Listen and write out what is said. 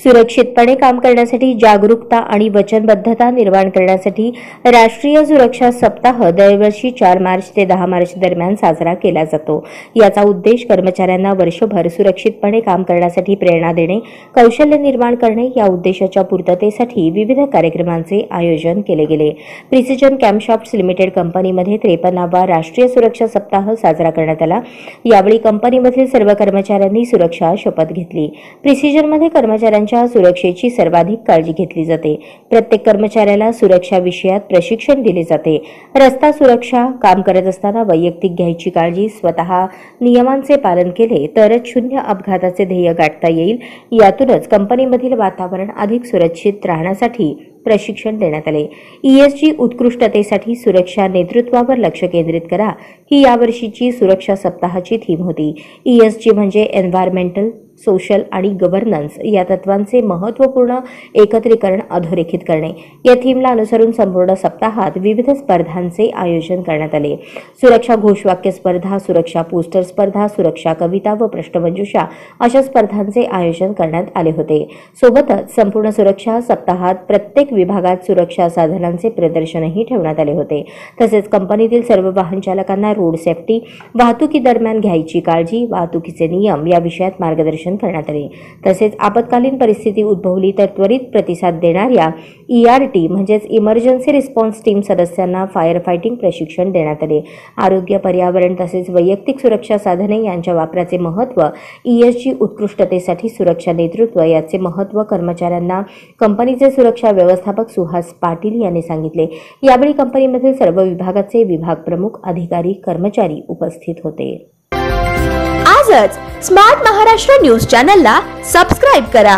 सुरक्षितपणे काम करण्यासाठी जागरूकता आणि वचनबद्धता निर्माण करण्यासाठी राष्ट्रीय सुरक्षा सप्ताह दरवर्षी 4 मार्च ते 10 मार्च दरम्यान साजरा केला जातो। याचा उद्देश कर्मचाऱ्यांना वर्षभर सुरक्षितपणे काम करण्यासाठी प्रेरणा देणे, कौशल्य निर्माण करणे या उद्देशाच्या पूर्ततेसाठी विविध कार्यक्रमांचे आयोजन केले गेले। प्रिसिजन कॅम्पशॉफ्ट्स लिमिटेड कंपनीमध्ये 53वा राष्ट्रीय सुरक्षा सप्ताह साजरा करण्यात आला। यावेळी कंपनीमधील सर्व कर्मचाऱ्यांनी सुरक्षा शपथ घेतली। प्रिसिजनमध्ये कर्मचाऱ्यांच्या सुरक्षेची सर्वाधिक काळजी घेतली जाते। प्रत्येक कर्मचाऱ्याला सुरक्षा विषयात प्रशिक्षण दिले जाते। रस्ता सुरक्षा, काम करत असताना वैयक्तिक घ्यायची काळजी, स्वतः नियमांचे पालन केले तरच शून्य अपघाताचे ध्येय गाठता येईल। यातूनच कंपनीमधील वातावरण अधिक सुरक्षित राहण्यासाठी प्रशिक्षण देण्यात आले। ESG उत्कृष्टतेसाठी सुरक्षा नेतृत्वावर लक्ष केंद्रित करा ही यावर्षीची सुरक्षा सप्ताहाची थीम होती। ESG म्हणजे एन्व्हायरमेंटल, सोशल आणि गव्हर्नन्स या तत्वांचे महत्त्वपूर्ण एकत्रीकरण अधोरेखित करणे। या थीमला अनुसरून संपूर्ण सप्ताहात विविध स्पर्धांचे आयोजन करण्यात आले। सुरक्षा घोषवाक्य स्पर्धा, सुरक्षा पोस्टर स्पर्धा, सुरक्षा कविता व प्रश्नमंजुषा अशा स्पर्धांचे आयोजन करण्यात आले होते। सोबतच संपूर्ण सुरक्षा सप्ताहात प्रत्येक विभागात सुरक्षा साधनांचे प्रदर्शनही ठेवण्यात आले होते। तसेच कंपनीतील सर्व वाहन चालकांना रोड सेफ्टी, वाहतुकी दरम्यान घ्यायची काळजी, वाहतुकीचे नियम या विषयात मार्गदर्शन करण्यात आले। तसेच आपत्कालीन परिस्थिती उद्भवली तर त्वरित प्रतिसाद देणाऱ्या ERT म्हणजेच इमर्जन्सी रिस्पॉन्स टीम सदस्यांना फायर फायटिंग प्रशिक्षण देण्यात आले। आरोग्य, पर्यावरण तसेच वैयक्तिक सुरक्षा साधने यांच्या वापराचे महत्त्व, ESG उत्कृष्टतेसाठी सुरक्षा नेतृत्व याचे महत्त्व कर्मचाऱ्यांना कंपनीचे सुरक्षा व्यवस्थापक सुहास पाटील यांनी सांगितले। यावेळी कंपनीमधील सर्व विभागाचे विभाग प्रमुख, अधिकारी, कर्मचारी उपस्थित होते। आजच स्मार्ट महाराष्ट्र न्यूज चॅनलला सबस्क्राइब करा।